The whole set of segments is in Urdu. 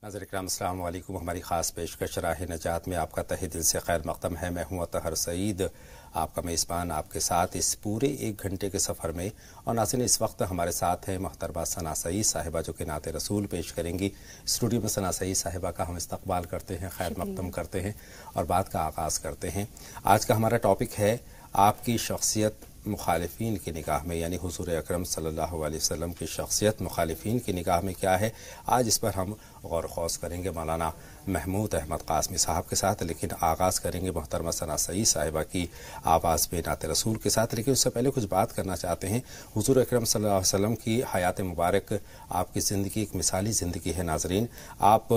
ناظرین اکرام السلام علیکم. ہماری خاص پیشکش راہ نجات میں آپ کا تہہ دل سے خیر مقدم ہے. میں ہوں اطہر سعید، آپ کا میزبان، آپ کے ساتھ اس پورے 1 گھنٹے کے سفر میں. اور ناظرین اس وقت ہمارے ساتھ ہیں محترمہ ثنا سعید صاحبہ جو کہ نعت رسول پیش کریں گی. اسٹوڈیو میں ثنا سعید صاحبہ کا ہم استقبال کرتے ہیں، خیر مقدم کرتے ہیں اور بات کا آغاز کرتے ہیں. آج کا ہمارا ٹاپک ہے آپ کی شخصیت مخالفین کی نگاہ میں، یعنی حضور اکرم صلی اللہ علیہ وسلم کی شخصیت مخالفین کی نگاہ میں کیا ہے. آج اس پر ہم غور و خوض کریں گے مولانا محمود احمد قاسمی صاحب کے ساتھ، لیکن آغاز کریں گے محترمہ ثنا سعید صاحبہ کی آواز میں نعت رسول کے ساتھ. لیکن اس سے پہلے کچھ بات کرنا چاہتے ہیں. حضور اکرم صلی اللہ علیہ وسلم کی حیات مبارک، آپ کی زندگی ایک مثالی زندگی ہے. ناظرین آپ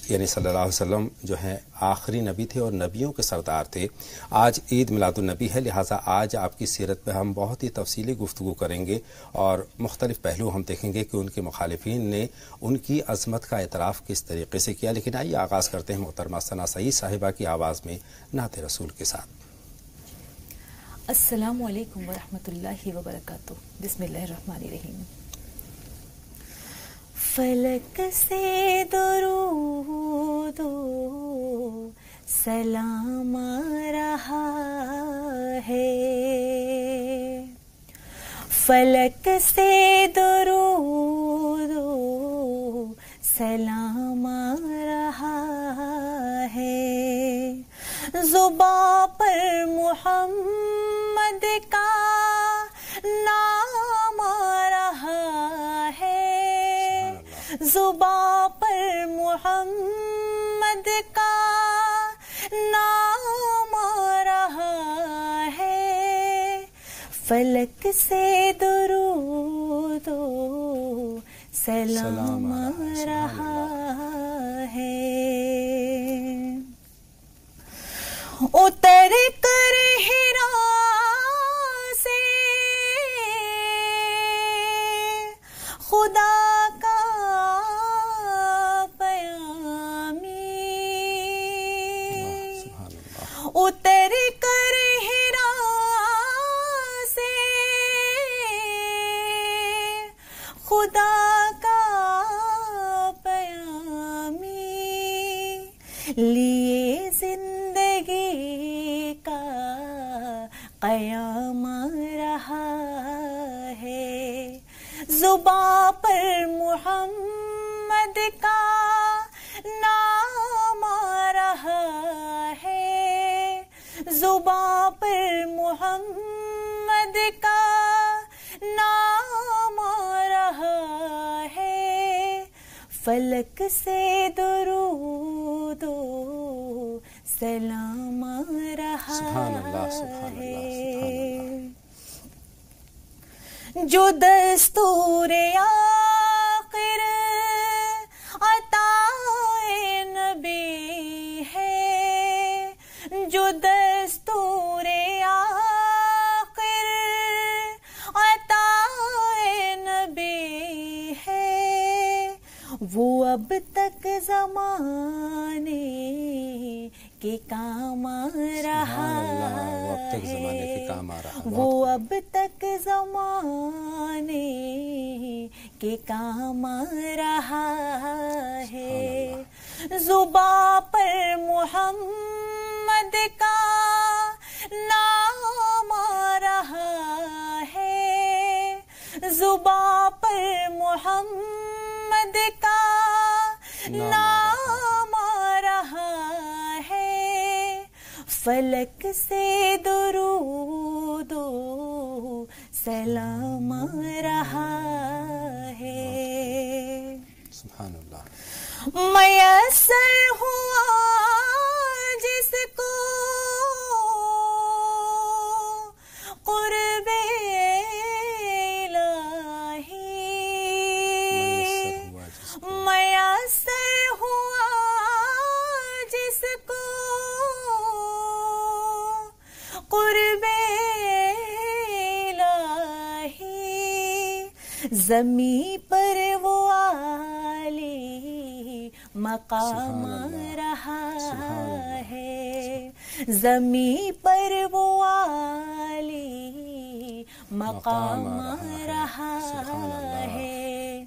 یعنی صلی اللہ علیہ وسلم جو ہیں آخری نبی تھے اور نبیوں کے سردار تھے. آج عید میلاد النبی ہے، لہٰذا آج آپ کی سیرت پہ ہم بہت ہی تفصیلی گفتگو کریں گے اور مختلف پہلو ہم دیکھیں گے کہ ان کے مخالفین نے ان کی عظمت کا اعتراف کس طریقے سے کیا. لیکن آئیے آغاز کرتے ہیں محترمہ ثنا سعید صاحبہ کی آواز میں نعت رسول کے ساتھ. السلام علیکم ورحمۃ اللہ وبرکاتہ. بسم اللہ الرحمن الرحیم. فلک سے درود و سلام آ رہا ہے، فلک سے درود و سلام آ رہا ہے، زباں پر محمد کا نام آ رہا ہے، زباں پر محمد کا نام آ رہا ہے، فلک سے درود و سلام آ رہا ہے. اتر کر ہرا سے خدا کا پیامی، اتر کر ہرا سے خدا کا پیامی، لیے زندگی کا قیام آ رہا ہے، زباں پر محمد کا نام آ رہا ہے، زباں پر محمد کا نام آ رہا ہے، فلک سے درود و سلام آ رہا ہے، جو دستور آخر عطائے نبی ہے، جو دستور آخر عطائے نبی ہے، وہ اب تک زمانے کے کام آ رہا ہے، وہ اب تک زمانے کے کام آ رہا ہے، زباں پر محمد کا نام آ رہا ہے، زباں پر محمد کا نام آ رہا ہے، فلک سے درود و سلام آ رہا ہے. سبحان اللہ. میسر ہوا جس کو قرب الہی، میسر ہوا جس کو قرب الہی، زمیں پر وہ عالی مقام رہا ہے، زمیں پر وہ عالی مقام رہا ہے،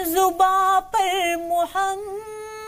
زباں پر محمد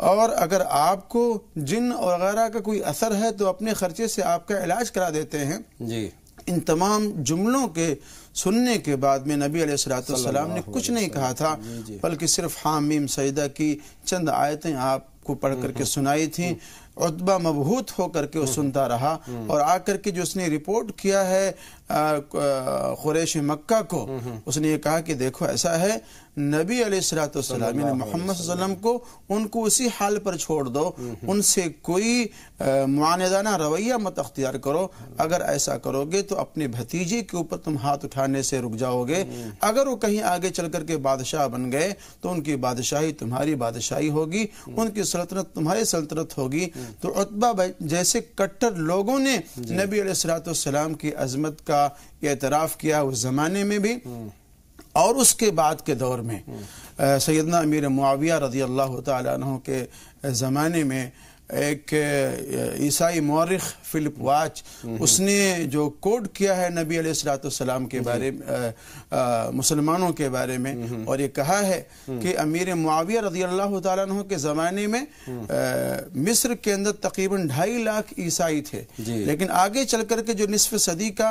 اور اگر آپ کو جن وغیرہ کا کوئی اثر ہے تو اپنے خرچے سے آپ کا علاج کرا دیتے ہیں. جی ان تمام جملوں کے سننے کے بعد میں نبی علیہ الصلوۃ والسلام نے کچھ نہیں کہا تھا، بلکہ صرف حامیم سجدہ کی چند آیتیں آپ کو پڑھ کر کے سنائی تھیں. عتبہ مبہوت ہو کر کے وہ سنتا رہا، اور آ کر کے جو اس نے رپورٹ کیا ہے قریش مکہ کو، اس نے یہ کہا کہ دیکھو ایسا ہے، نبی علیہ الصلوۃ والسلام نے محمد صلی اللہ علیہ وسلم کو ان کو اسی حال پر چھوڑ دو، ان سے کوئی معاندانہ رویہ مت اختیار کرو. اگر ایسا کرو گے تو اپنے بھتیجے کے اوپر تم ہاتھ اٹھانے سے رک جاؤ گے. اگر وہ کہیں آگے چل کر کے بادشاہ بن گئے تو ان کی بادشاہی تمہاری بادشاہی ہوگی، ان کی سلطنت تمہاری سلطنت ہوگی. تو عتبہ جیسے کٹر لوگوں نے نبی علیہ الصلوۃ والسلام کی عظمت کا اعتراف کیا اس زمانے میں بھی، اور اس کے بعد کے دور میں سیدنا امیر معاویہ رضی اللہ تعالیٰ عنہ کے زمانے میں ایک عیسائی مورخ فلپ واچ، اس نے جو کوڈ کیا ہے نبی علیہ الصلوۃ والسلام کے بارے مسلمانوں کے بارے میں، اور یہ کہا ہے کہ امیر معاویہ رضی اللہ تعالیٰ عنہ کے زمانے میں مصر کے اندر تقریباً 2.5 لاکھ عیسائی تھے، لیکن آگے چل کر کے جو نصف صدی کا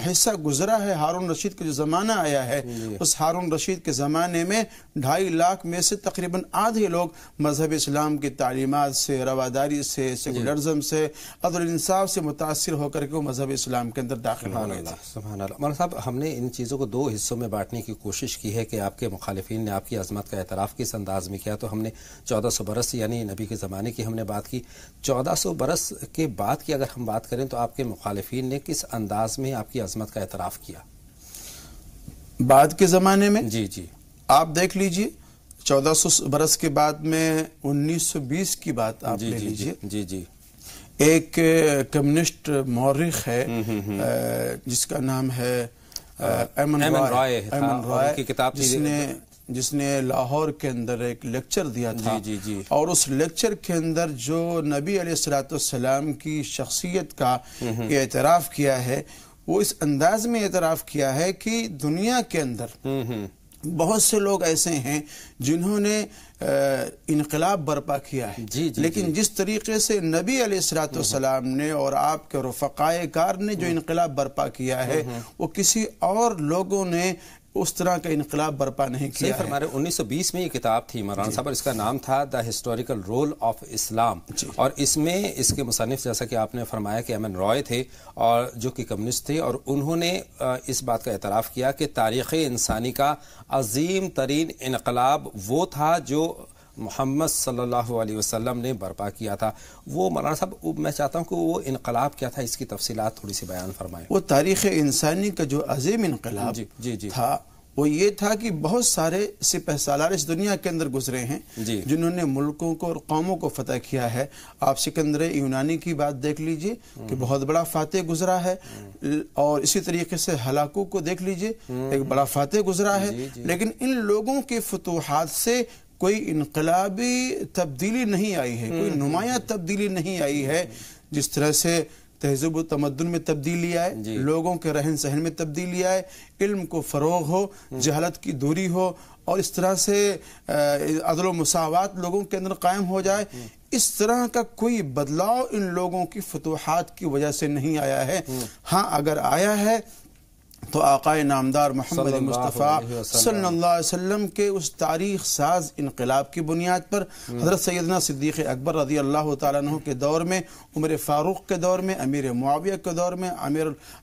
حصہ گزرا ہے، ہارون رشید کا جو زمانہ آیا ہے، اس ہارون رشید کے زمانے میں 2.5 لاکھ میں سے تقریباً آدھے لوگ مذہب اسلام کی تعلیمات سے، رواداری سے، سیکولرزم سے، عدل انصاف سے متاثر ہو کر کے وہ مذہب اسلام کے اندر داخل ہو گئے تھے. سبحان اللہ. مولانا صاحب، ہم نے ان چیزوں کو 2 حصوں میں بانٹنے کی کوشش کی ہے کہ آپ کے مخالفین نے آپ کی عظمت کا اعتراف کس انداز میں کیا. تو ہم نے 1400 برس یعنی نبی کے زمانے کی ہم نے بات کی. 1400 برس کے بعد کی اگر ہم بات کریں تو آپ کے مخالفین نے کس انداز میں آپ کی عظمت کا اعتراف کیا بعد کے زمانے میں؟ جی آپ دیکھ لیجئے 1400 برس کے بعد میں 1920 کی بات آپ لے لیجئے. جی ایک کمیونسٹ مورخ ہے جس کا نام ہے ایمن رائے کی کتاب جس نے لاہور کے اندر ایک لیکچر دیا تھا، جی اور اس لیکچر کے اندر جو نبی علیہ الصلوۃ والسلام کی شخصیت کا اعتراف کیا ہے، وہ اس انداز میں اعتراف کیا ہے کہ دنیا کے اندر بہت سے لوگ ایسے ہیں جنہوں نے انقلاب برپا کیا ہے، لیکن جس طریقے سے نبی علیہ الصلوۃ والسلام نے اور آپ کے رفقائے کار نے جو انقلاب برپا کیا ہے، وہ کسی اور لوگوں نے اس طرح کا انقلاب برپا نہیں کیا ہے. ہمارے 1920 میں یہ کتاب تھی مولانا صاحب، اور اس کا نام تھا دا ہسٹوریکل رول آف اسلام، اور اس میں اس کے مصنف جیسا کہ آپ نے فرمایا کہ ایمن رائے تھے، اور جو کہ کمیونسٹ تھے، اور انہوں نے اس بات کا اعتراف کیا کہ تاریخ انسانی کا عظیم ترین انقلاب وہ تھا جو محمد صلی اللہ علیہ وسلم نے برپا کیا تھا. وہ مولانا صاحب میں چاہتا ہوں کہ وہ انقلاب کیا تھا، اس کی تفصیلات تھوڑی سی بیان فرمائیں. وہ تاریخ انسانی کا جو عظیم انقلاب تھا وہ یہ تھا کہ بہت سارے سپہ سالار اس دنیا کے اندر گزرے ہیں جنہوں نے ملکوں کو اور قوموں کو فتح کیا ہے. آپ سکندر یونانی کی بات دیکھ لیجئے کہ بہت بڑا فاتح گزرا ہے، اور اسی طریقے سے ہلاکو کو دیکھ لیجئے، ایک بڑا فاتح گزرا ہے. لیکن ان لوگوں کے فتوحات سے کوئی انقلابی تبدیلی نہیں آئی ہے، کوئی نمایاں تبدیلی نہیں آئی ہے. جس طرح سے تہذیب و تمدن میں تبدیلی آئے، لوگوں کے رہن سہن میں تبدیلی آئے، علم کو فروغ ہو، جہالت کی دوری ہو، اور اس طرح سے عدل و مساوات لوگوں کے اندر قائم ہو جائے، اس طرح کا کوئی بدلاؤ ان لوگوں کی فتوحات کی وجہ سے نہیں آیا ہے. ہاں اگر آیا ہے تو آقائے نامدار محمد مصطفیٰ صلی اللہ علیہ وسلم کے اس تاریخ ساز انقلاب کی بنیاد پر، حضرت سیدنا صدیق اکبر رضی اللہ تعالیٰ عنہ کے دور میں، عمر فاروق کے دور میں، امیر معاویہ کے دور میں،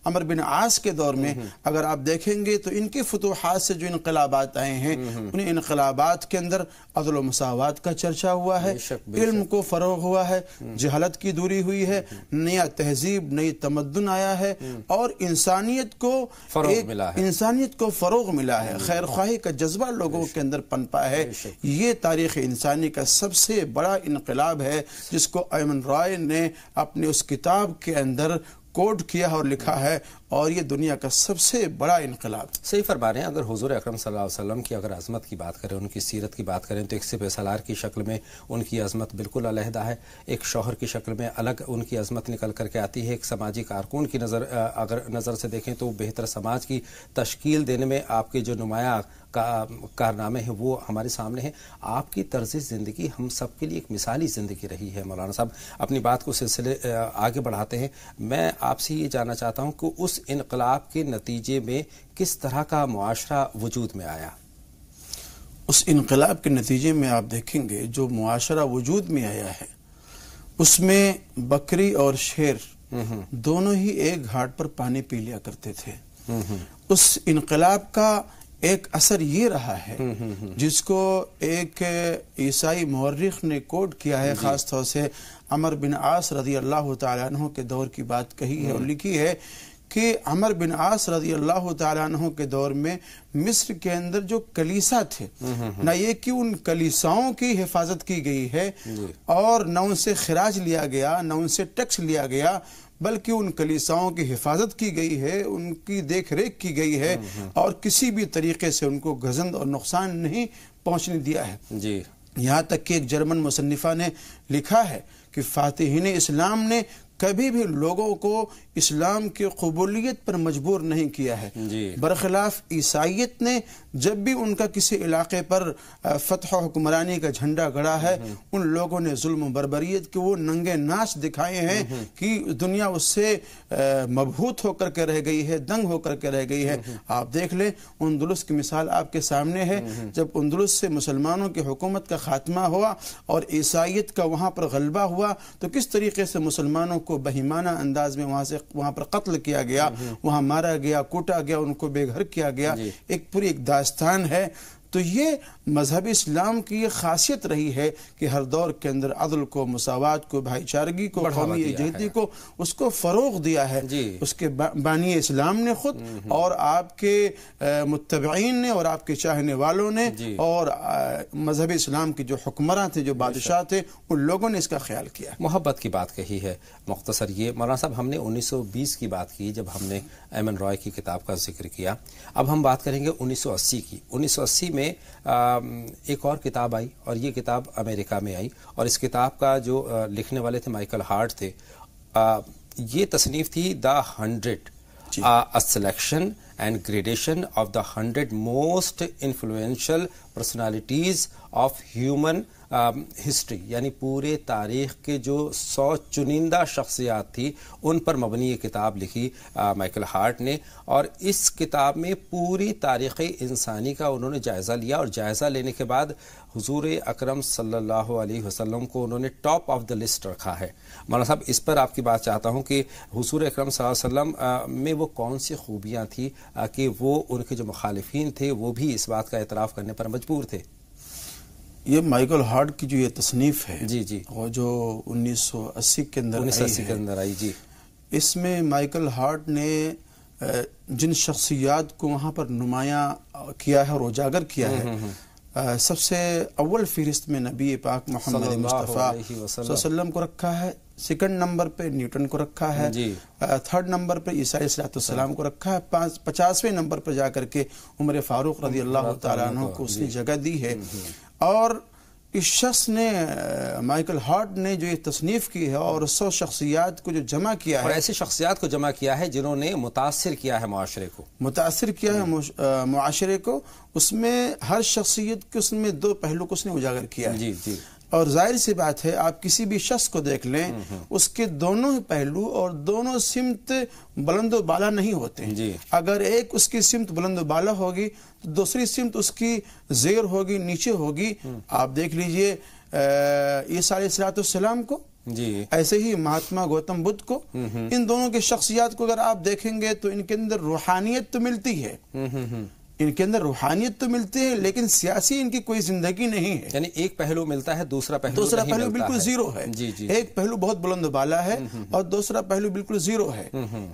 عمر بن عاص کے دور میں، اگر آپ دیکھیں گے تو ان کی فتوحات سے جو انقلابات آئے ہیں، ان انقلابات کے اندر عدل و مساوات کا چرچا ہوا ہے، علم کو فروغ ہوا ہے، جہالت کی دوری ہوئی ہے، نیا تہذیب، نئی تمدن آیا ہے، اور انسانیت کو فروغ ملا ہے، خیر خواہی کا جذبہ لوگوں کے اندر پنپا ہے. یہ تاریخ انسانی کا سب سے بڑا انقلاب ہے جس کو ایمن رائے نے اپنے اس کتاب کے اندر کوڈ کیا اور لکھا ہے، اور یہ دنیا کا سب سے بڑا انقلاب. صحیح فرما رہے ہیں. اگر حضور اکرم صلی اللہ علیہ وسلم کی اگر عظمت کی بات کریں، ان کی سیرت کی بات کریں، تو ایک سپہ سالار کی شکل میں ان کی عظمت بالکل علیحدہ ہے، ایک شوہر کی شکل میں الگ ان کی عظمت نکل کر کے آتی ہے، ایک سماجی کارکن کی اگر نظر سے دیکھیں تو بہتر سماج کی تشکیل دینے میں آپ کے جو نمایاں کارنامے ہیں وہ ہمارے سامنے ہیں. آپ کی طرز زندگی ہم سب کے لیے ایک مثالی زندگی رہی ہے. مولانا صاحب اپنی بات کو سلسلے آگے بڑھاتے ہیں. میں آپ سے یہ جاننا چاہتا ہوں کہ اس انقلاب کے نتیجے میں کس طرح کا معاشرہ وجود میں آیا؟ اس انقلاب کے نتیجے میں آپ دیکھیں گے جو معاشرہ وجود میں آیا ہے اس میں بکری اور شیر دونوں ہی ایک گھاٹ پر پانی پی لیا کرتے تھے. اس انقلاب کا ایک اثر یہ رہا ہے جس کو ایک عیسائی مورخ نے کوٹ کیا ہے، خاص طور سے عمر بن عاص رضی اللہ تعالیٰ عنہ کے دور کی بات کہی ہے اور لکھی ہے کہ عمر بن عاص رضی اللہ تعالیٰ عنہ کے دور میں مصر کے اندر جو کلیسا تھے، نہ یہ کہ ان کلیساؤں کی حفاظت کی گئی ہے اور نہ ان سے خراج لیا گیا، نہ ان سے ٹیکس لیا گیا، بلکہ ان کلیساؤں کی حفاظت کی گئی ہے، ان کی دیکھ ریکھ کی گئی ہے اور کسی بھی طریقے سے ان کو گزند اور نقصان نہیں پہنچنے دیا ہے. یہاں تک کہ ایک جرمن مصنفہ نے لکھا ہے کہ فاتحین اسلام نے کبھی بھی لوگوں کو اسلام کی قبولیت پر مجبور نہیں کیا ہے. برخلاف عیسائیت نے جب بھی ان کا کسی علاقے پر فتح و حکمرانی کا جھنڈا گڑا ہے ان لوگوں نے ظلم و بربریت کے وہ ننگے ناچ دکھائے ہیں کہ دنیا اس سے مبہوت ہو کر کے رہ گئی ہے، دنگ ہو کر کے رہ گئی ہے. آپ دیکھ لیں اندلس کی مثال آپ کے سامنے ہے. جب اندلس سے مسلمانوں کی حکومت کا خاتمہ ہوا اور عیسائیت کا وہاں پر غلبہ ہوا تو کس طریقے سے مسلمانوں کو بہیمانہ انداز میں وہاں پر قتل کیا گیا، وہاں مارا گیا، کوٹا گیا، ان کو بے گھر کیا گیا. ایک پوری ایک داستان ہے. تو یہ مذہب اسلام کی یہ خاصیت رہی ہے کہ ہر دور کے اندر عدل کو، مساوات کو، بھائی چارگی کو، قومی یکجہتی کو اس کو فروغ دیا ہے. اس کے بانی اسلام نے خود اور آپ کے متبعین نے اور آپ کے چاہنے والوں نے اور مذہب اسلام کے جو حکمراں تھے، جو بادشاہ تھے، ان لوگوں نے اس کا خیال کیا. محبت کی بات کہی ہے مختصر. یہ مولانا صاحب ہم نے 1920 کی بات کی جب ہم نے ایمن رائے کی کتاب کا ذکر کیا. اب ہم بات کریں گے 1980 کی. 1980 میں ایک اور کتاب آئی اور یہ کتاب امریکہ میں آئی اور اس کتاب کا جو لکھنے والے تھے مائیکل ہارٹ تھے. یہ تصنیف تھی دا 100 a selection and gradation of the 100 most influential personalities of human history, یعنی پورے تاریخ کے جو 100 چنندہ شخصیات تھی ان پر مبنی یہ کتاب لکھی مائیکل ہارٹ نے. اور اس کتاب میں پوری تاریخ انسانی کا انہوں نے جائزہ لیا اور جائزہ لینے کے بعد حضور اکرم صلی اللہ علیہ وسلم کو انہوں نے ٹاپ آف دا لسٹ رکھا ہے. مولانا صاحب اس پر آپ کی بات چاہتا ہوں کہ حضور اکرم صلی اللہ علیہ وسلم میں وہ کون سی خوبیاں تھیں کہ وہ ان کے جو مخالفین تھے وہ بھی اس بات کا اعتراف کرنے پر مجبور تھے. یہ مائیکل ہارٹ کی جو یہ تصنیف ہے وہ جو 1980 کے اندر آئی اس میں مائیکل ہارٹ نے جن شخصیات کو وہاں پر نمایاں کیا ہے اور اجاگر کیا ہے، سب سے اول فہرست میں نبی پاک محمد مصطفیٰ صلی اللہ علیہ وسلم کو رکھا ہے، سیکنڈ نمبر پہ نیوٹن کو رکھا ہے، تھرڈ نمبر پہ عیسیٰ علیہ السلام کو رکھا ہے، 50ویں نمبر پر جا کر کے عمر فاروق رضی اللہ تعالیٰ عنہ کو اس نے جگہ دی ہے. اور اس شخص نے مائیکل ہارٹ نے جو یہ تصنیف کی ہے اور 100 شخصیات کو جو جمع کیا ہے، اور ایسی شخصیات کو جمع کیا ہے جنہوں نے متاثر کیا ہے معاشرے کو، اس میں ہر شخصیت کے اس میں 2 پہلو کو اس نے اجاگر کیا ہے. اور ظاہر سی بات ہے آپ کسی بھی شخص کو دیکھ لیں اس کے دونوں پہلو اور دونوں سمت بلند و بالا نہیں ہوتے ہیں. اگر ایک اس کی سمت بلند و بالا ہوگی تو دوسری سمت اس کی زیر ہوگی، نیچے ہوگی. آپ دیکھ لیجئے عیسیٰ علیہ السلام کو، ایسے ہی مہاتما گوتم بدھ کو، ان دونوں کی شخصیات کو اگر آپ دیکھیں گے تو ان کے اندر روحانیت تو ملتی ہے، ان کے اندر روحانیت تو ملتی ہے لیکن سیاسی ان کی کوئی زندگی نہیں ہے. یعنی ایک پہلو ملتا ہے، دوسرا پہلو بالکل زیرو ہے. ایک پہلو بہت بلند بالا ہے اور دوسرا پہلو بالکل زیرو ہے.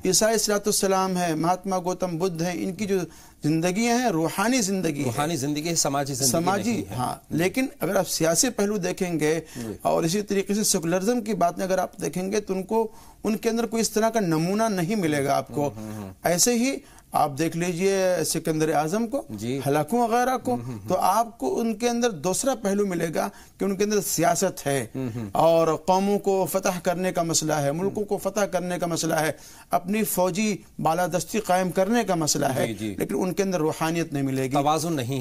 عیسیٰ علیہ السلام ہے، مہاتما گوتم بدھ ہے، ان کی جو زندگیاں ہیں روحانی زندگی، سماجی ہاں. لیکن اگر آپ سیاسی پہلو دیکھیں گے اور اسی طریقے سے سیکولرزم کی باتیں اگر آپ دیکھیں گے تو ان کے اندر کوئی اس طرح کا نمونہ نہیں ملے گا آپ کو. ایسے ہی آپ دیکھ لیجئے سکندر اعظم کو، ہلاکو وغیرہ کو، تو آپ کو ان کے اندر دوسرا پہلو ملے گا کہ ان کے اندر سیاست ہے اور قوموں کو فتح کرنے کا مسئلہ ہے، ملکوں کو فتح کرنے کا مسئلہ ہے، اپنی فوجی بالادستی قائم کرنے کا مسئلہ ہے، لیکن ان کے اندر روحانیت نہیں ملے گی،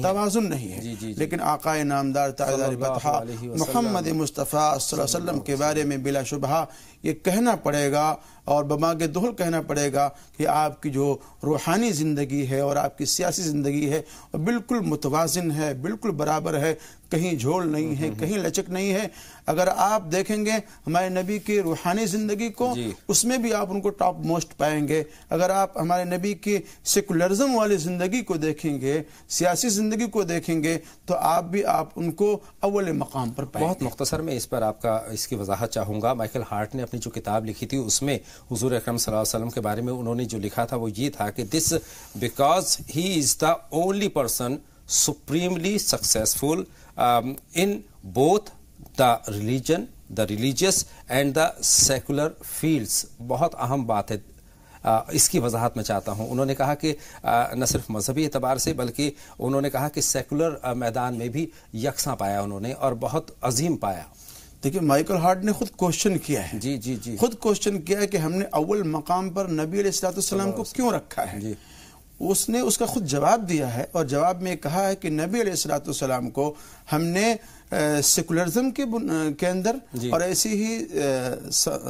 توازن نہیں ہے۔ لیکن آقا نامدار تاجدار بطحا محمد مصطفیٰ صلی اللہ علیہ وسلم کے بارے میں بلا شبہ یہ کہنا پڑے گا اور بماگ دہل کہنا پڑے گا کہ آپ کی جو روحانی زندگی ہے اور آپ کی سیاسی زندگی ہے وہ بالکل متوازن ہے، بالکل برابر ہے، کہیں جھول نہیں ہے، کہیں لچک نہیں ہے۔ اگر آپ دیکھیں گے ہمارے نبی کی روحانی زندگی کو، اس میں بھی آپ ان کو ٹاپ موسٹ پائیں گے۔ اگر آپ ہمارے نبی کی سیکولرزم والی زندگی کو دیکھیں گے، سیاسی زندگی کو دیکھیں گے، تو آپ ان کو اول مقام پر پائیں گے۔ بہت مختصر میں اس پر آپ کا اس کی وضاحت چاہوں گا۔ مائیکل ہارٹ نے اپنی جو کتاب لکھی تھی اس میں حضور اکرم صلی اللہ علیہ وسلم کے بارے میں انہوں نے جو لکھا تھا وہ یہ تھا کہ this because he is the only person supremely successful in both the religion, the religious and the secular fields۔ بہت اہم بات ہے، اس کی وضاحت میں چاہتا ہوں۔ انہوں نے کہا کہ نہ صرف مذہبی اعتبار سے بلکہ انہوں نے کہا کہ سیکولر میدان میں بھی یکساں پایا انہوں نے اور بہت عظیم پایا۔ دیکھیں مائیکل ہارٹ نے خود کوشچن کیا ہے، خود کوشچن کیا ہے کہ ہم نے اول مقام پر نبی علیہ السلام کو کیوں رکھا ہے۔ اس نے اس کا خود جواب دیا ہے اور جواب میں کہا ہے کہ نبی علیہ السلام کو ہم نے سیکولرزم کے اندر اور ایسی ہی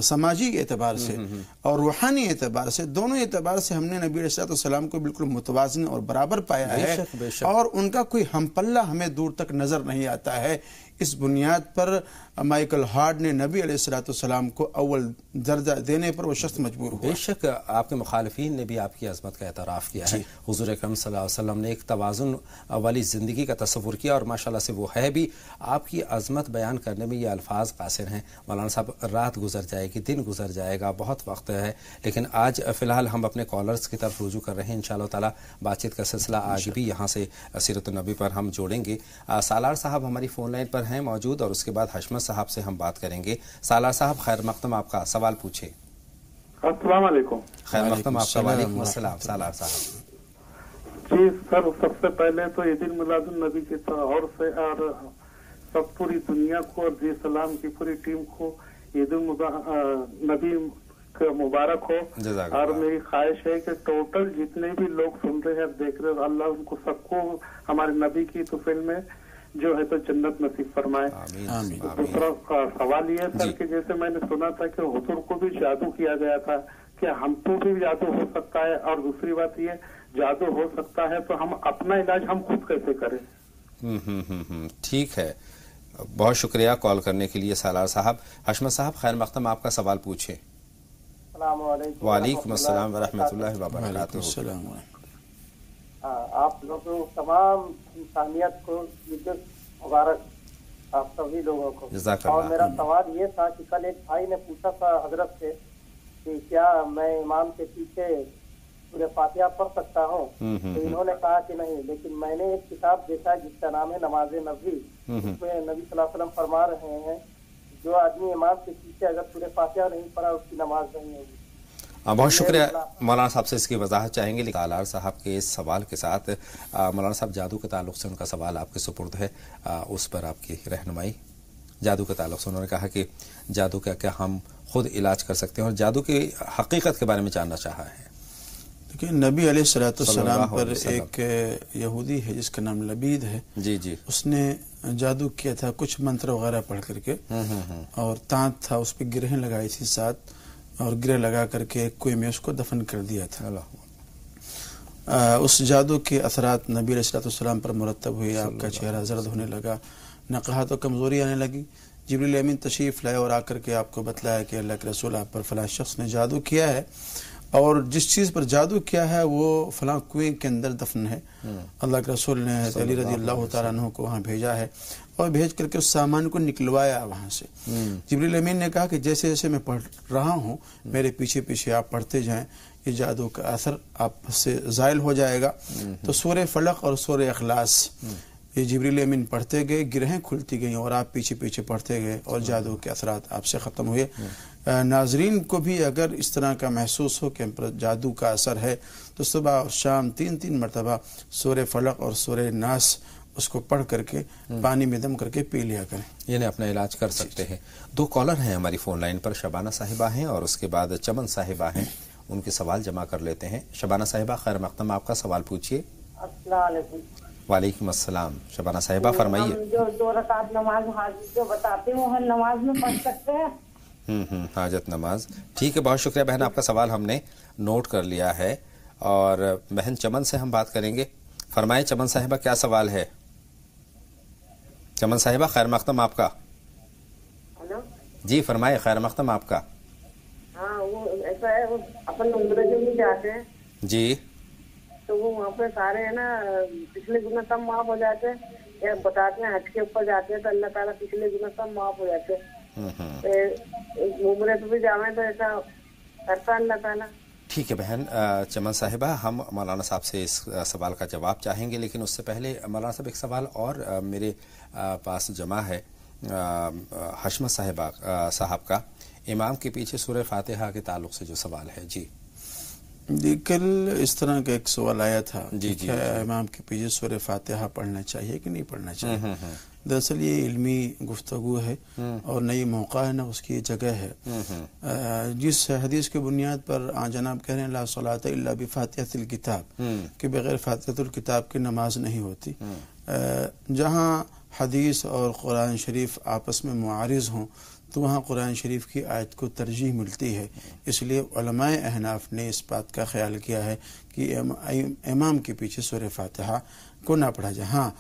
سماجی اعتبار سے اور روحانی اعتبار سے، دونوں اعتبار سے ہم نے نبی علیہ السلام کو بالکل متوازن اور برابر پایا ہے، اور ان کا کوئی ہم پلہ ہمیں دور تک نظر نہیں آتا ہے۔ اس بنیاد پر مائیکل ہارٹ نے نبی علیہ السلام کو اول درجہ دینے پر وہ شخص مجبور ہوا۔ بے شک آپ کے مخالفین نے بھی آپ کی عظمت کا اعتراف کیا ہے۔ حضور اکرم صلی اللہ علیہ وسلم نے ایک توازن والی زندگی کا تصور کیا اور ماشاءاللہ سے وہ ہے بھی۔ آپ کی عظمت بیان کرنے میں یہ الفاظ قاصر ہیں مولانا صاحب، رات گزر جائے گی، دن گزر جائے گا، بہت وقت ہے، لیکن آج فی الحال ہم اپنے کالرز کی طرف رجوع کر رہے ہیں۔ انشاءاللہ تعالی بات چیت کا سلسلہ آج بھی یہاں سے سیرت النبی پر ہم جوڑیں گے۔ سالار صاحب ہماری فون لائن پر ہیں موجود اور اس کے بعد حشمت صاحب سے ہم بات کریں گے۔ سالار صاحب خیر مقدم، آپ کا سوال پوچھیں۔ السلام علیکم۔ خیر مقدم آپ کا۔ وعلیکم السلام سالار صاحب۔ جی سر، سب سے پہلے تو عید میلاد النبی کی طور سے اور سب پوری دنیا کو اور جی سلام کی پوری ٹیم کو عید نبی کا مبارک ہو۔ اور میری خواہش ہے کہ ٹوٹل جتنے بھی لوگ سن رہے ہیں دیکھ رہے ہیں، اللہ ان کو سب کو ہمارے نبی کی طفیل میں جو ہے تو جنت نصیب فرمائے۔ دوسرا سوال یہ ہے سر کہ جیسے میں نے سنا تھا کہ حضور کو بھی جادو کیا گیا تھا، کیا ہم کو بھی جادو ہو سکتا ہے؟ اور دوسری بات یہ، جادو ہو سکتا ہے تو ہم اپنا علاج ہم خود کیسے کریں؟ ٹھیک ہے، بہت شکریہ کال کرنے کے لیے سالار صاحب۔ حشمت صاحب خیر مقدم آپ کا سوال پوچھیں۔ السلام علیکم۔ وعلیکم السلام ورحمۃ اللہ وبرکاتہ۔ آپ لوگ تمام انسانیت کو مبارک، آپ سبھی لوگوں کو۔ اور میرا سوال یہ تھا کہ کل ایک بھائی نے پوچھا تھا حضرت سے کہ کیا میں امام کے پیچھے سورہ فاتحہ پڑھ سکتا ہوں؟ تو انہوں نے کہا کہ نہیں، لیکن میں نے ایک کتاب دیکھا جس کا نام ہے نماز نبوی، اس میں نبی صلی اللہ علیہ وسلم فرما رہے ہیں جو آدمی امام کے پیچھے اگر سورہ فاتحہ نہیں پڑھا اس کی نماز نہیں ہوگی۔ بہت شکریہ مولانا صاحب سے اس کی وضاحت چاہیں گے، لیکن سالار صاحب کے اس سوال کے ساتھ مولانا صاحب جادو کے تعلق سے ان کا سوال آپ کے سپرد ہے، اس پر آپ کی رہنمائی۔ جادو کے تعلق سے انہوں نے کہا کہ جادو کا کیا ہم خود علاج کر سکتے ہیں، اور جادو کی حقیقت کے بارے میں جاننا چاہا ہے۔ دیکھیں نبی علیہ السلام پر ایک یہودی ہے جس کا نام لبید ہے، اس نے جادو کیا تھا کچھ منتر وغیرہ پڑھ کر کے، اور تانت تھا اس پہ گرہیں لگائی تھی 7 اور گرہ لگا کر کے کنویں میں اس کو دفن کر دیا تھا۔ اس جادو کے اثرات نبی علیہ السلام پر مرتب ہوئے، آپ کا چہرہ زرد ہونے لگا، نقاہت و کمزوری آنے لگی۔ جبریل امین تشریف لائے اور آ کر کے آپ کو بتلایا کہ اللہ کے رسول آپ پر فلاں شخص نے جادو کیا ہے، اور جس چیز پر جادو کیا ہے وہ فلاں کنویں کے اندر دفن ہے۔ اللہ کے رسول نے علی رضی اللہ تعالیٰ عنہ کو وہاں بھیجا ہے اور بھیج کر کے اس سامان کو نکلوایا وہاں سے۔ جبریل امین نے کہا کہ جیسے جیسے میں پڑھ رہا ہوں میرے پیچھے پیچھے آپ پڑھتے جائیں، یہ جادو کا اثر آپ سے زائل ہو جائے گا۔ تو سورہ فلق اور سورہ اخلاص یہ جبریل امین پڑھتے گئے، گرہیں کھلتی گئیں اور آپ پیچھے پیچھے پڑھتے گئے اور جادو کے اثرات آپ سے ختم ہوئے۔ ناظرین کو بھی اگر اس طرح کا محسوس ہو کہ ہم پر جادو کا اثر ہے تو صبح اور شام 3 مرتبہ سورہ فلق اور سورہ ناس اس کو پڑھ کر کے پانی میں دم کر کے پی لیا کریں، یعنی اپنا علاج کر سکتے ہیں۔ 2 کالر ہیں ہماری فون لائن پر، شبانہ صاحبہ ہیں اور اس کے بعد چمن صاحبہ ہیں، ان کے سوال جمع کر لیتے ہیں۔ شبانہ صاحبہ خیر مقدم، آپ کا سوال پوچھیے۔ السلام علیکم۔ وعلیکم السلام، شبانہ صاحبہ فرمائیے۔ ہم جو 2 رکعت نماز حاجت جو بتاتے ہیں وہ ہر نماز میں پڑھ سکتے ہیں؟ حاجت نماز، ٹھیک ہے، بہت شکریہ بہن، آپ کا سوال ہم نے نوٹ کر لیا ہے۔ اور بہن چمن سے ہم بات کریں گے، فرمائیں چمن صاحبہ کیا سوال ہے؟ چمن صاحبہ خیر مقدم آپ کا۔ ہلو جی فرمائے، خیر مقدم آپ کا۔ ہاں، وہ ایسا ہے، اپن عمرہ جو بھی جاتے ہیں جی تو وہ وہاں پہ سارے ہے نا پچھلے گناہ سب معاف ہو جاتے ہیں، یا بتاتے ہیں حج کے اوپر جاتے ہیں تو اللہ تعالیٰ پچھلے گناہ سب معاف ہو جاتے ہیں، عمرے پہ بھی جاویں تو ایسا کرتا اللہ تعالیٰ؟ ٹھیک ہے بہن چمن صاحبہ، ہم مولانا صاحب سے اس سوال کا جواب چاہیں گے، لیکن اس سے پہلے مولانا صاحب ایک سوال اور میرے پاس جمع ہے حشمت صاحب کا، امام کے پیچھے سورہ فاتحہ کے تعلق سے جو سوال ہے۔ جی کل اس طرح کا ایک سوال آیا تھا جی کہ امام کے پیچھے سورہ فاتحہ پڑھنا چاہیے کہ نہیں پڑھنا چاہیے۔ دراصل یہ علمی گفتگو ہے اور نہ یہ موقع ہے نہ اس کی جگہ ہے۔ جس حدیث کی بنیاد پر جناب کہہ رہے ہیں لا صلاۃ الا بفاتحۃ الکتاب، کہ بغیر فاتحۃ الکتاب کی نماز نہیں ہوتی، جہاں حدیث اور قرآن شریف آپس میں معارض ہوں تو وہاں قرآن شریف کی آیت کو ترجیح ملتی ہے، اس لیے علماء احناف نے اس بات کا خیال کیا ہے کہ امام کے پیچھے سورہ فاتحہ کو نہ پڑھا جائے۔ ہاں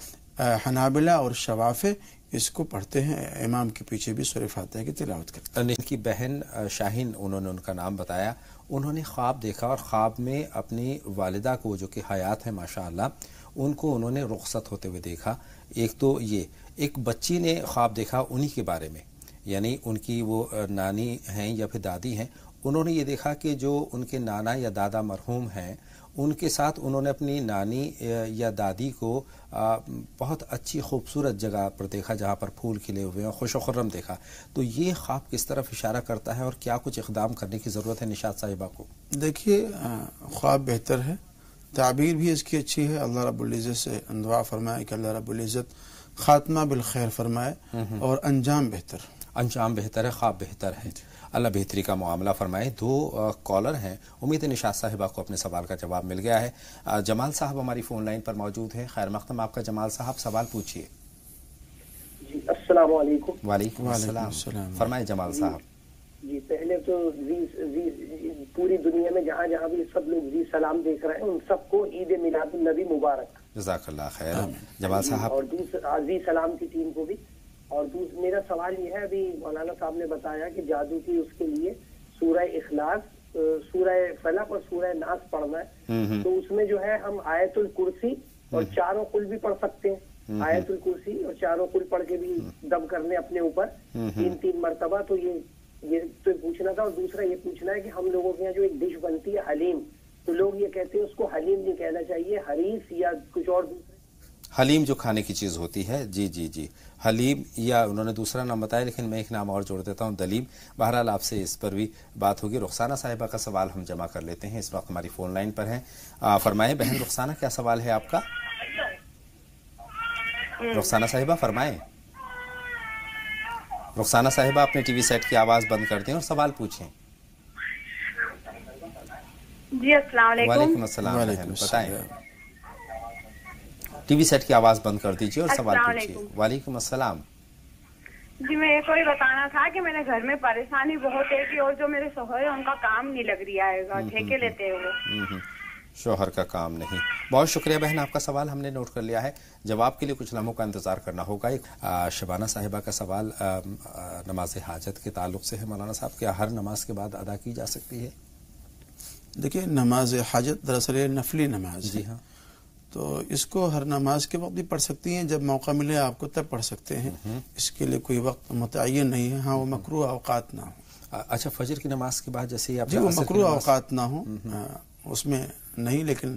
حنابلہ اور شوافع اس کو پڑھتے ہیں، امام کے پیچھے بھی سورہ فاتحہ کی تلاوت کرتے ہیں۔ ان کی بہن شاہین، انہوں نے ان کا نام بتایا، انہوں نے خواب دیکھا اور خواب میں اپنی والدہ کو جو کہ حیات ہے ماشاءاللہ، ان کو انہوں نے رخصت ہوتے ہوئے دیکھا۔ ایک تو یہ ایک بچی نے خواب دیکھا انہی کے بارے میں، یعنی ان کی وہ نانی ہیں یا پھر دادی ہیں، انہوں نے یہ دیکھا کہ جو ان کے نانا یا دادا مرحوم ہیں ان کے ساتھ انہوں نے اپنی نانی یا دادی کو بہت اچھی خوبصورت جگہ پر دیکھا جہاں پر پھول کھلے ہوئے ہیں، خوش و خرم دیکھا۔ تو یہ خواب کس طرف اشارہ کرتا ہے اور کیا کچھ اقدام کرنے کی ضرورت ہے نشاط صاحبہ کو؟ دیکھیے خواب بہتر ہے، تعبیر بھی اس کی اچھی ہے، اللہ رب العزت سے دعا فرمائے کہ اللہ رب العزت خاتمہ بالخیر فرمائے اور انجام بہتر ہے، خواب بہتر ہے، اللہ بہتری کا معاملہ فرمائے۔ 2 کالر ہیں، امید ہے نشاط صاحبہ کو اپنے سوال کا جواب مل گیا ہے۔ جمال صاحب ہماری فون لائن پر موجود ہیں، خیر مقدم آپ کا جمال صاحب، سوال پوچھیے۔ جی السلام علیکم۔ وعلیکم السلام، فرمائے جمال صاحب۔ جی پہلے تو پوری دنیا میں جہاں جہاں بھی سب لوگ جی سلام دیکھ رہے ہیں ان سب کو عید میلاد النبی مبارک۔ جزاک اللہ خیر جمال صاحب۔ اور دوسرا جی سلام کی ٹیم کو بھی۔ اور میرا سوال یہ ہے، ابھی مولانا صاحب نے بتایا کہ جادو کی اس کے لیے سورہ اخلاص، سورہ فلق اور سورہ ناس پڑھنا ہے، تو اس میں جو ہے ہم آیت الکرسی اور 4 قل بھی پڑھ سکتے ہیں، آیت الکرسی اور 4 قل پڑھ کے بھی دم کرنے اپنے اوپر 3 مرتبہ۔ تو یہ تو پوچھنا تھا۔ اور دوسرا یہ پوچھنا ہے کہ ہم لوگوں کے یہاں جو ایک ڈش بنتی ہے حلیم، تو لوگ یہ کہتے ہیں اس کو حلیم نہیں کہنا چاہیے، حریص یا کچھ اور دوسرے حلیم جو کھانے کی چیز ہوتی ہے، جی حلیم، یا انہوں نے دوسرا نام بتایا لیکن میں ایک نام اور جوڑ دیتا ہوں، دلیم۔ بہرحال آپ سے اس پر بھی بات ہوگی۔ رخسانہ صاحبہ کا سوال ہم جمع کر لیتے ہیں، اس وقت ہماری فون لائن پر ہیں، فرمائیں بہن رخسانہ کیا سوال ہے آپ کا؟ رخسانہ صاحبہ فرمائیں۔ رخسانہ صاحبہ اپنے ٹی وی سیٹ کی آواز بند کر دیں اور سوال پوچھیں۔ جی السلام علیکم۔ وعلیکم السلام بہن، بتائیں۔ ٹی وی سیٹ کی آواز بند کر دیجیے اور سوال پوچھیے۔ وعلیکم السلام۔ جی میں کو یہ بتانا تھا کہ میرے گھر میں پریشانی بہت ہے کہ اور جو میرے شوہر ہیں ان کا کام نہیں لگ رہا ہے، ٹھیکے لیتے ہیں وہ۔ شوہر کا کام نہیں۔ بہت شکریہ بہن، آپ کا سوال ہم نے نوٹ کر لیا ہے، جواب کے لیے کچھ لمحوں کا انتظار کرنا ہوگا۔ شبانہ صاحبہ کا سوال نماز حاجت کے تعلق سے ہے، مولانا صاحب کیا ہر نماز کے بعد ادا کی جا سکتی ہے؟ دیکھیں نماز حاجت دراصل نفلی نماز، جی ہاں، تو اس کو ہر نماز کے وقت بھی پڑھ سکتی ہیں، جب موقع ملے آپ کو تب پڑھ سکتے ہیں، اس کے لیے کوئی وقت متعین نہیں ہے۔ ہاں وہ مکروہ اوقات نہ ہو۔ اچھا فجر کی نماز کے بعد جیسے جی وہ مکروہ اوقات نہ ہو، اس میں نہیں، لیکن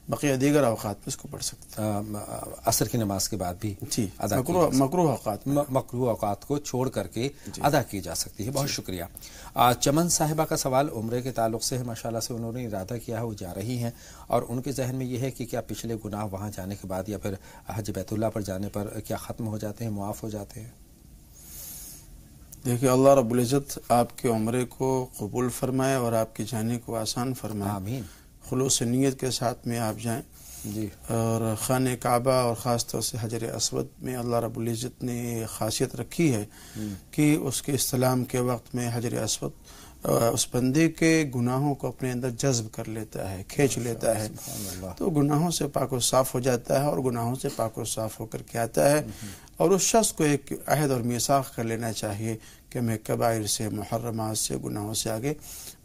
بقیہ دیگر اوقات میں اس کو پڑھ سکتے ہیں. عصر کی نماز کے بعد بھی جی، ادا مکروہ اوقات مکروہ اوقات کو چھوڑ کر کے ادا کی جا سکتی ہے. بہت شکریہ. چمن صاحبہ کا سوال عمرے کے تعلق سے ہے. ماشاءاللہ سے انہوں نے ارادہ کیا ہے، وہ جا رہی ہیں اور ان کے ذہن میں یہ ہے کہ کیا پچھلے گناہ وہاں جانے کے بعد یا پھر حج بیت اللہ پر جانے پر کیا ختم ہو جاتے ہیں، معاف ہو جاتے ہیں؟ دیکھیے، اللہ رب العزت آپ کے عمرے کو قبول فرمائے اور آپ کے جانے کو آسان فرمائے. آمین. خلوص نیت کے ساتھ میں آپ جائیں. جی. اور خانہ کعبہ اور خاص طور سے حجر اسود میں اللہ رب العزت نے خاصیت رکھی ہے کہ اس کے استلام کے وقت میں حجر اسود اس بندے کے گناہوں کو اپنے اندر جذب کر لیتا ہے، کھینچ لیتا ہے، تو گناہوں سے پاک و صاف ہو جاتا ہے اور گناہوں سے پاک و صاف ہو کر کے آتا ہے. اور اس شخص کو ایک عہد اور میثاق کر لینا چاہیے کہ میں کبائر سے، محرمات سے، گناہوں سے آگے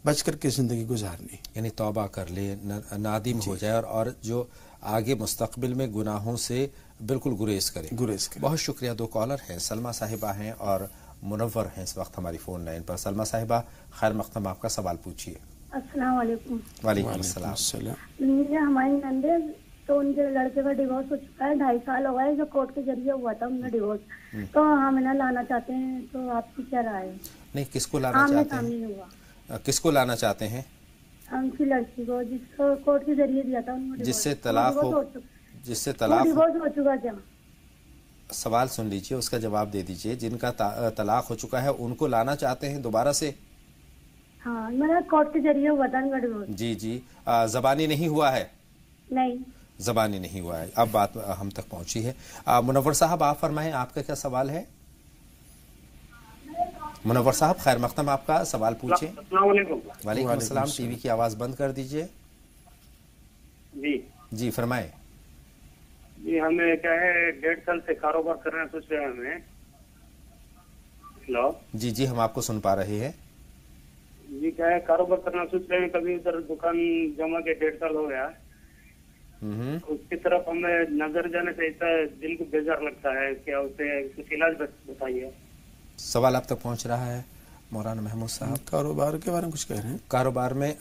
بچ کر کے زندگی گزارنی، یعنی توبہ کر لے، نادم ہو جائے اور جو آگے مستقبل میں گناہوں سے بالکل گریز کرے. بہت شکریہ. 2 کالر ہیں، سلمہ صاحبہ ہیں اور منور ہیں اس وقت ہماری فون لائن پر. سلمہ صاحبہ خیر مقدم، آپ کا سوال پوچھیے. السلام علیکم. وعلیکم السلام. یہ ہماری نندے تو ان کے لڑکے کا ڈیورس ہو چکا ہے، 2.5 سال ہو گئے، جو کورٹ کے ذریعے ہوا تھا ان کا ڈیورس، تو ہم انہیں لانا چاہتے ہیں، تو آپ کی کیا رائے ہے؟ نہیں، کس کو لانا چاہتے ہیں؟ کس کو لانا چاہتے ہیں؟ ان کی لڑکی کو، جس کو کورٹ کے ذریعے دیا تھا ان کو، جس سے طلاق ہو ڈیورس ہو چکا. کیا سوال سن لیجئے، اس کا جواب دے دیجئے. جن کا طلاق ہو چکا ہے ان کو لانا چاہتے ہیں دوبارہ سے؟ ہاں، میرا کورٹ کے ذریعے ہوا تھا ان کا ڈیورس. جی. زبانی نہیں ہوا ہے؟ نہیں، زبانی نہیں ہوا ہے. اب بات ہم تک پہنچی ہے. منور صاحب آپ فرمائیں، آپ کا کیا سوال ہے؟ منور صاحب خیر مقدم، آپ کا سوال پوچھیں. السلام علیکم. وعلیکم السلام. ٹی وی کی آواز بند کر دیجئے. جی فرمائیں. جی، ہمیں کیا ہے 1.5 سال سے کاروبار کرنا سوچ رہے ہیں ہمیں. ہلو. جی ہم آپ کو سن پا رہے ہیں. جی، کیا ہے کاروبار کرنا سوچ رہے ہیں، کبھی ادھر دکان جمع کے 1.5 سال ہو گیا، اس کی طرف ہمیں نظر جانے سے ایسا دل کو بیزار لگتا ہے. کیا اسے کچھ علاج بتائیے. سوال آپ تک پہنچ رہا ہے مولانا محمود صاحب. کاروبار کے بارے میں کچھ کہہ رہے ہیں. کاروبار میں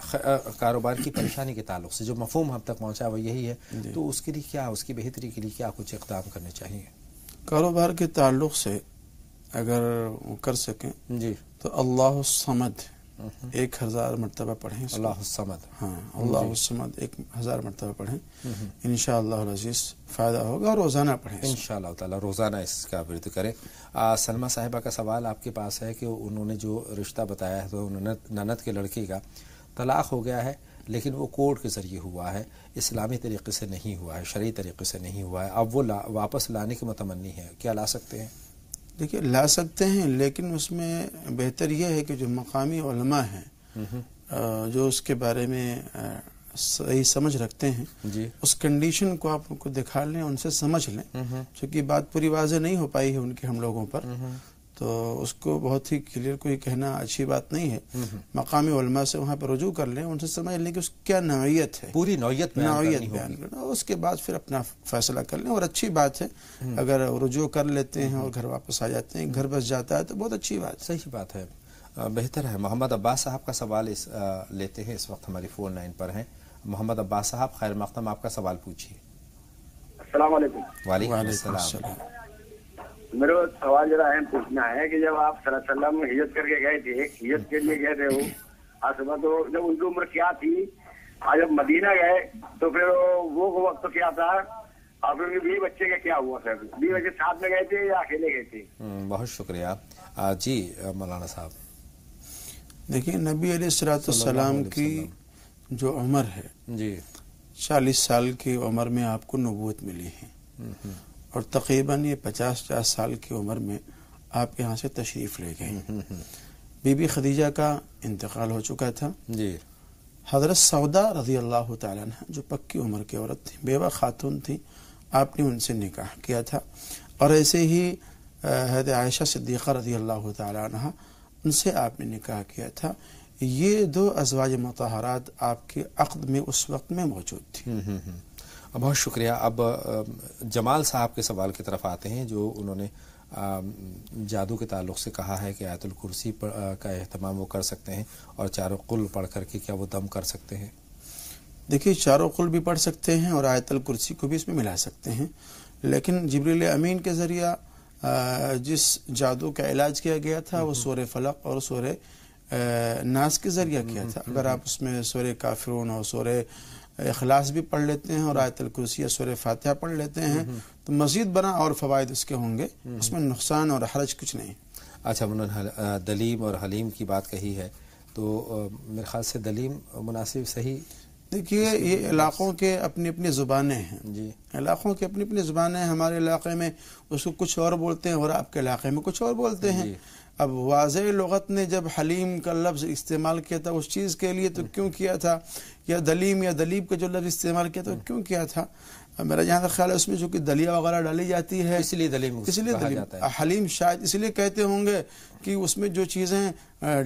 کاروبار کی پریشانی کے تعلق سے جو مفہوم ہم تک پہنچا وہ یہی ہے، تو اس کے لیے کیا، اس کی بہتری کے لیے کیا کچھ اقدام کرنے چاہیے؟ کاروبار کے تعلق سے اگر کر سکیں جی تو اللہ الصمد 1000 مرتبہ پڑھیں. اللہ الصمد. ہاں، اللہ الصمد 1000 مرتبہ پڑھیں، انشاءاللہ العزیز فائدہ ہوگا. روزانہ پڑھیں انشاءاللہ تعالی، روزانہ اس کا ورد کریں. سلمہ صاحبہ کا سوال آپ کے پاس ہے کہ انہوں نے جو رشتہ بتایا ہے تو نند کے لڑکے کا طلاق ہو گیا ہے، لیکن وہ کورٹ کے ذریعے ہوا ہے، اسلامی طریقے سے نہیں ہوا ہے، شرعی طریقے سے نہیں ہوا ہے. اب وہ واپس لانے کی متمنی ہے، کیا لا سکتے ہیں؟ دیکھیے، لا سکتے ہیں، لیکن اس میں بہتر یہ ہے کہ جو مقامی علماء ہیں جو اس کے بارے میں صحیح سمجھ رکھتے ہیں، اس کنڈیشن کو آپ ان کو دکھا لیں، ان سے سمجھ لیں. چونکہ بات پوری واضح نہیں ہو پائی ہے ان کے ہم لوگوں پر، تو اس کو بہت ہی کلیئر کوئی کہنا اچھی بات نہیں ہے. مقامی علماء سے وہاں پہ رجوع کر لیں، ان سے سمجھ لیں کہ اس کیا نوعیت ہے، پوری نوعیت بیان کرنا، اس کے بعد پھر اپنا فیصلہ کر لیں. اور اچھی بات ہے اگر رجوع کر لیتے ہیں اور گھر واپس آ جاتے ہیں، گھر بس جاتا ہے تو بہت اچھی بات. صحیح بات ہے، بہتر ہے. محمد عباس صاحب کا سوال لیتے ہیں، اس وقت ہماری فون لائن پر ہیں. محمد عباس صاحب خیر مقدم، آپ کا سوال پوچھیے. السلام علیکم. وعلیکم السلام. میرا سوال ذرا اہم پوچھنا ہے کہ جب آپ صلی اللہ علیہ وسلم ہجرت کر کے گئے تھے، ہجرت کے لیے گئے تھے وہ آسما، تو جب ان کی عمر کیا تھی، اور جب مدینہ گئے تو پھر وہ وقت کیا تھا، اور پھر بیوی بچے کا کیا ہوا؟ سر بیوی بچے ساتھ میں گئے تھے یا اکیلے گئے تھے؟ بہت شکریہ. جی مولانا صاحب. دیکھیے، نبی علیہ السلام کی جو عمر ہے، جی 40 سال کی عمر میں آپ کو نبوت ملی ہے، اور تقریباً یہ 50 سال کی عمر میں آپ یہاں سے تشریف لے گئے. بی بی خدیجہ کا انتقال ہو چکا تھا. جی حضرت سودا رضی اللہ تعالیٰ عنہ جو پکی عمر کی عورت تھی، بیوہ خاتون تھی، آپ نے ان سے نکاح کیا تھا. اور ایسے ہی حضرت عائشہ صدیقہ رضی اللہ تعالیٰ عنہ، ان سے آپ نے نکاح کیا تھا. یہ 2 ازواج مطہرات آپ کے عقد میں اس وقت میں موجود تھی. بہت شکریہ. اب جمال صاحب کے سوال کی طرف آتے ہیں، جو انہوں نے جادو کے تعلق سے کہا ہے کہ آیت الکرسی کا اہتمام وہ کر سکتے ہیں، اور 4 قل پڑھ کر کے کیا وہ دم کر سکتے ہیں؟ دیکھیے چاروں قل بھی پڑھ سکتے ہیں اور آیت الکرسی کو بھی اس میں ملا سکتے ہیں، لیکن جبریل امین کے ذریعہ جس جادو کا علاج کیا گیا تھا وہ سورہ فلق اور سورہ ناس کے ذریعہ کیا تھا۔ اگر آپ اس میں سورہ کافرون اور سورہ اخلاص بھی پڑھ لیتے ہیں اور آیت الکرسی یا سورہ فاتحہ پڑھ لیتے ہیں تو مزید بنا اور فوائد اس کے ہوں گے، اس میں نقصان اور حرج کچھ نہیں۔ اچھا، انہوں نے دلیم اور حلیم کی بات کہی ہے، تو میرے خیال سے دلیم مناسب صحیح؟ دیکھیے یہ علاقوں کے اپنی اپنی زبانیں ہیں جی، علاقوں کی اپنی اپنی زبانیں ہیں۔ ہمارے علاقے میں اس کو کچھ اور بولتے ہیں اور آپ کے علاقے میں کچھ اور بولتے ہیں۔ اب واضح لغت نے جب حلیم کا لفظ استعمال کیا تھا اس چیز کے لیے تو کیوں کیا تھا، یا دلیم یا دلیب کا جو لفظ استعمال کیا تھا کیوں کیا تھا؟ میرا جہاں تک خیال ہے اس میں جو کہ دلیا وغیرہ ڈالی جاتی ہے اس لیے دلیم جاتا ہے۔ حلیم شاید اس لیے کہتے ہوں گے کہ اس میں جو چیزیں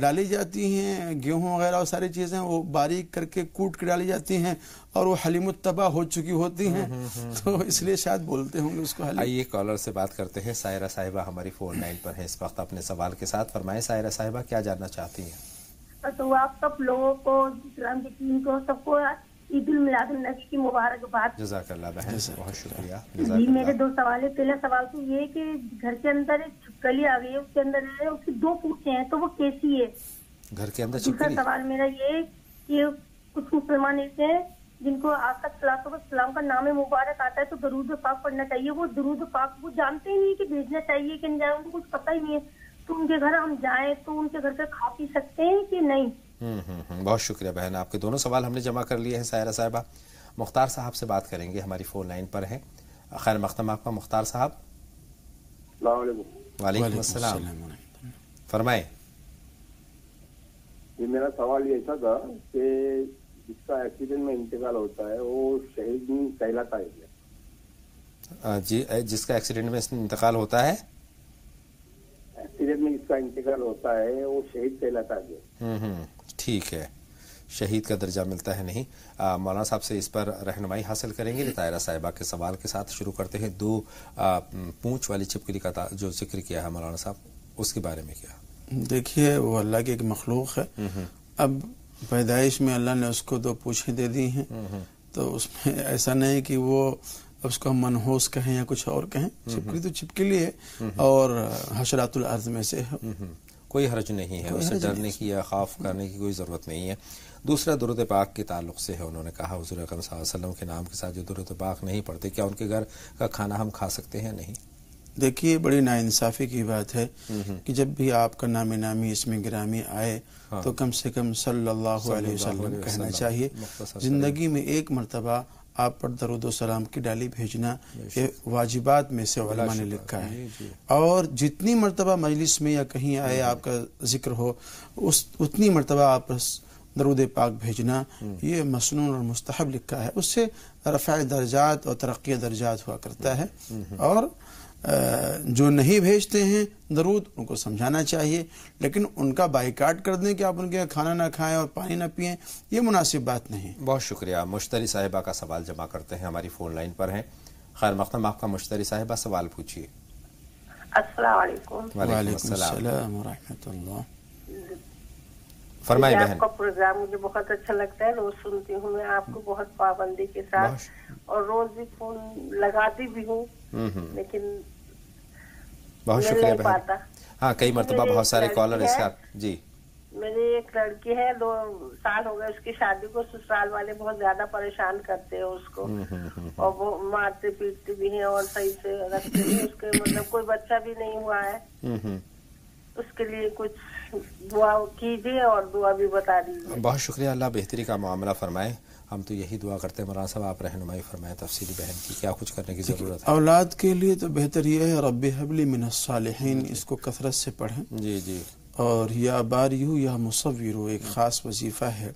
ڈالی جاتی ہیں، گیہوں وغیرہ اور ساری چیزیں وہ باریک کر کے کوٹ کے ڈالی جاتی ہیں اور وہ حلیم التبا ہو چکی ہوتی ہیں، تو اس لیے شاید بولتے ہوں گے اس کو حلیم۔ آئیے کالر سے بات کرتے ہیں۔ سائرہ صاحبہ ہماری فون لائن پر ہیں اس وقت اپنے سوال کے ساتھ۔ فرمائیں سائرہ صاحبہ، کیا جاننا چاہتی ہیں؟ تو آپ سب لوگوں کو، اسلام کی ٹیم کو، سب کو عید المیلاد النبی کی مبارکباد۔ جزاک اللہ بہن، بہت شکریہ۔ جی میرے دو سوال ہے۔ پہلا سوال تو یہ کہ گھر کے اندر ایک چھپکلی آ گئی ہے، اس کے اندر ہے اس کی 2 پوچھیں ہیں، تو وہ کیسی ہے؟ گھر کے اندر دوسرا سوال میرا یہ کہ کچھ مسلمان ایسے ہیں جن کو آقا صلی اللہ علیہ وسلم کا نام مبارک آتا ہے تو درود پاک پڑھنا چاہیے، وہ درود پاک وہ جانتے ہی نہیں کہ بھیجنا چاہیے کہ نہیں، ان کو کچھ پتہ ہی نہیں ہے، تو ان کے گھر ہم جائیں تو ان کے گھر پہ کھا پی سکتے ہیں کہ نہیں؟ بہت شکریہ بہن، آپ کے دونوں سوال ہم نے جمع کر لیے ہیں سائرہ صاحبہ۔ مختار صاحب سے بات کریں گے، ہماری فون لائن پر ہیں۔ خیر مقدم آپ کا مختار صاحب۔ السلام علیکم۔ وعلیکم السلام، فرمائیں۔ یہ میرا سوال یہ ایسا تھا کہ جس کا ایکسیڈنٹ میں انتقال ہوتا ہے وہ شہید کہلاتا ہے کیا؟ جی، جس کا ایکسیڈنٹ میں انتقال ہوتا ہے، ایکسیڈنٹ میں جس کا انتقال ہوتا ہے وہ شہید کہلاتا ہے؟ ٹھیک ہے، شہید کا درجہ ملتا ہے نہیں۔ مولانا صاحب سے اس پر رہنمائی حاصل کریں گے۔ طاہرہ صاحبہ کے سوال کے ساتھ شروع کرتے ہیں۔ 2 پونچھ والی چھپکلی کا جو ذکر کیا ہے مولانا صاحب، اس کے بارے میں کیا؟ دیکھیے وہ اللہ کی ایک مخلوق ہے، اب پیدائش میں اللہ نے اس کو 2 پوچھیں دے دی ہیں، تو اس میں ایسا نہیں کہ وہ اس کو ہم منحوس کہیں یا کچھ اور کہیں، چھپکلی تو چھپکلی ہے اور حشرات الارض میں سے ہے، کوئی حرج نہیں ہے، اسے ڈرنے کی یا خوف کرنے کی کوئی ضرورت نہیں ہے۔ دوسرا درود پاک کے تعلق سے ہے، انہوں نے کہا حضور اکرم صلی اللہ علیہ وسلم کے نام کے ساتھ جو درود پاک نہیں پڑھتے، کیا ان کے گھر کا کھانا ہم کھا سکتے ہیں؟ نہیں۔ دیکھیے بڑی ناانصافی کی بات ہے کہ جب بھی آپ کا نام نامی اسم گرامی آئے تو کم سے کم صلی اللہ علیہ وسلم کہنا چاہیے۔ زندگی میں ایک مرتبہ آپ پر درود و سلام کی ڈالی بھیجنا یہ واجبات میں سے علماء نے لکھا ہے، اور جتنی مرتبہ مجلس میں یا کہیں آئے آپ کا ذکر ہو اتنی مرتبہ آپ درود پاک بھیجنا یہ مسنون اور مستحب لکھا ہے، اس سے رفع درجات اور ترقی درجات ہوا کرتا ہے۔ اور جو نہیں بھیجتے ہیں درود ان کو سمجھانا چاہیے، لیکن ان کا بائیکاٹ کر دیں کہ آپ ان کے کھانا نہ کھائیں اور پانی نہ پئیں، یہ مناسب بات نہیں۔ بہت شکریہ۔ مشتری صاحبہ کا سوال جمع کرتے ہیں، ہماری فون لائن پر ہیں۔ خیر مقدم آپ کا مشتری صاحبہ، سوال پوچھیے۔ السلام علیکم۔ وعلیکم السلام ورحمۃ اللہ۔ فرمائیں بہن۔ آپ کا پروگرام مجھے بہت اچھا لگتا ہے، روز سنتی ہوں میں آپ کو بہت پابندی کے ساتھ، اور روز بھی فون لگاتی بھی ہوں، لیکن بہت شکریہ بہن۔ ہاں کئی مرتبہ بہت سارے کالر اس کا۔ جی، میری ایک لڑکی ہے، 2 سال ہو گئے اس کی شادی کو، سسرال والے بہت زیادہ پریشان کرتے ہیں اس کو، اور وہ مارتے پیٹتے بھی ہیں اور صحیح سے رکھتے ہیں، اس کے مطلب کوئی بچہ بھی نہیں ہوا ہے، اس کے لیے کچھ دعا کیجیے اور دعا بھی بتا دیجیے۔ بہت شکریہ، اللہ بہتری کا معاملہ فرمائے۔ ہم تو یہی دعا کرتے ہیں مولانا صاحب، آپ رہنمائی فرمائیں تفصیلی بہن کی کیا کچھ کرنے کی ضرورت ہے۔ اولاد کے لیے تو بہتر یہ ہے رب حب لی من الصالحین، اس کو کثرت سے پڑھیں۔ جی جی۔ اور یا باریو یا مصورو ایک خاص وظیفہ ہے،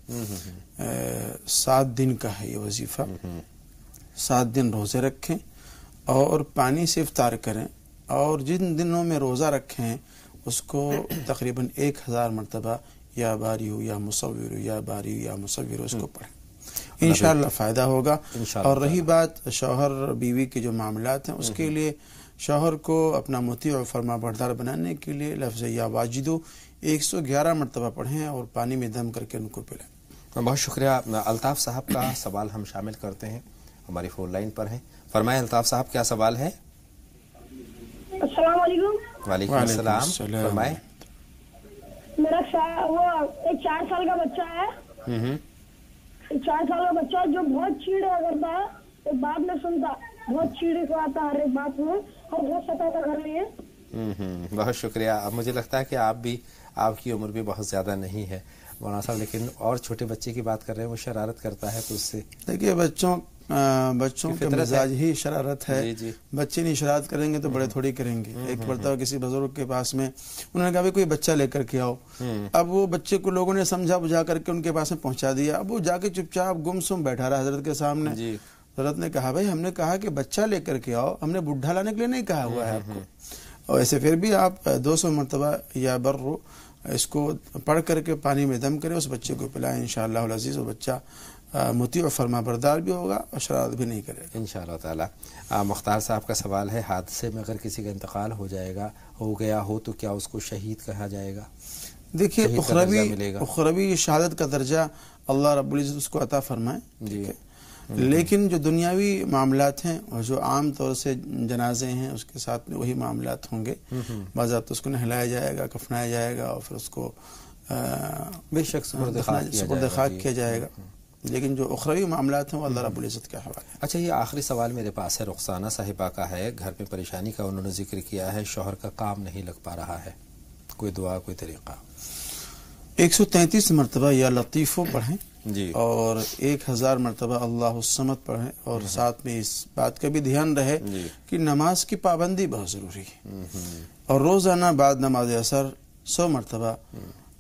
7 دن کا ہے یہ وظیفہ، 7 دن روزے رکھیں اور پانی سے افطار کریں، اور جن دنوں میں روزہ رکھیں اس کو تقریباً 1000 مرتبہ یا باریو یا مصورو یا باریو یا مصورو اس کو پڑھیں، انشاءاللہ فائدہ ہوگا۔ اور رہی بات شوہر بیوی کے جو معاملات ہیں، اس کے لیے شوہر کو اپنا مطیع و فرما بردار بنانے کے لیے لفظ یا واجدو 111 مرتبہ پڑھیں اور پانی میں دم کر کے ان کو پلائیں۔ بہت شکریہ. الطاف صاحب کا سوال ہم شامل کرتے ہیں, ہماری فون لائن پر ہیں. فرمائیں الطاف صاحب, کیا سوال ہے؟ السلام علیکم. وعلیکم السلام. فرمائیں. میرا وہ ایک 4 سال کا بچہ ہے. 4 سال کا بچہ جو بہت چیڑا کرتا ہے, ایک بات نہیں سنتا, بہت چیڑے سے آتا ہر ایک بات میں, اور بہت ستاتا کر رہی ہے. بہت شکریہ. اب مجھے لگتا ہے کہ آپ کی عمر بھی بہت زیادہ نہیں ہے مولانا صاحب, لیکن اور چھوٹے بچے کی بات کر رہے ہیں, وہ شرارت کرتا ہے تو اس سے دیکھیے بچوں کا مزاج ہی شرارت ہے. بچے نہیں شرارت کریں گے تو بڑے تھوڑی کریں گے. ایک مرتبہ کسی بزرگ کے پاس میں انہوں نے کہا کوئی بچہ لے کر کے آؤ. اب وہ بچے کو لوگوں نے سمجھا بجھا کر کے ان کے پاس میں پہنچا دیا. اب وہ جا کے چپ چاپ گم سم بیٹھا رہا حضرت کے سامنے. حضرت نے کہا بھائی ہم نے کہا کہ بچہ لے کر کے آؤ, ہم نے بڈھا لانے کے لیے نہیں کہا ہوا ہے آپ کو. اور ایسے پھر بھی آپ 200 مرتبہ یا برو اس کو پڑھ کر کے پانی میں دم کرے, اس بچے کو پلائیں. انشاءاللہ العزیز وہ بچہ مطیع و فرما بردار بھی ہوگا اور شرارت بھی نہیں کرے گا انشاءاللہ تعالی. مختار صاحب کا سوال ہے, حادثے میں اگر کسی کا انتقال ہو گیا ہو تو کیا اس کو شہید کہا جائے گا؟ دیکھیے اخروی شہادت کا درجہ اللہ رب العزت اس کو عطا فرمائے, لیکن جو دنیاوی معاملات ہیں اور جو عام طور سے جنازے ہیں اس کے ساتھ میں وہی معاملات ہوں گے. باضابطہ اس کو نہلایا جائے گا, کفنایا جائے گا, اور پھر اس کو بے شک سپرد خاک کیا جائے گا. لیکن جو اخروی معاملات ہیں وہ اللہ رب العزت کے حوالے. اچھا, یہ آخری سوال میرے پاس ہے, رخسانہ صاحبہ کا ہے. گھر میں پریشانی کا انہوں نے ذکر کیا ہے, شوہر کا کام نہیں لگ پا رہا ہے, کوئی دعا کوئی طریقہ؟ 133 مرتبہ یا لطیفو پڑھیں اور 1000 مرتبہ اللہ الصمد پڑھیں, اور ساتھ میں اس بات کا بھی دھیان رہے کہ نماز کی پابندی بہت ضروری ہے, اور روزانہ بعد نماز عصر 100 مرتبہ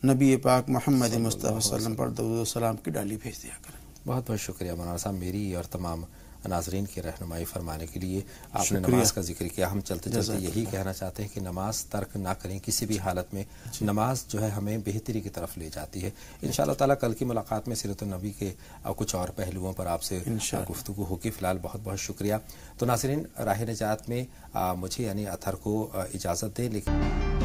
نبی پاک محمد مصطفیٰ صلی اللہ علیہ وسلم پر درود و سلام کی ڈالی بھیج دیا کریں. بہت بہت شکریہ مولانا صاحب, میری اور تمام ناظرین کی رہنمائی فرمانے کے لیے. آپ نے نماز کا ذکر کیا, ہم چلتے چلتے یہی کہنا چاہتے ہیں کہ نماز ترک نہ کریں کسی بھی حالت میں. نماز جو ہے ہمیں بہتری کی طرف لے جاتی ہے. انشاءاللہ تعالیٰ کل کی ملاقات میں سیرت النبی کے کچھ اور پہلوؤں پر آپ سے گفتگو ہوگی. فی الحال بہت بہت شکریہ. تو ناظرین, راہ نجات میں مجھے یعنی اطہر کو اجازت دیں, لیکن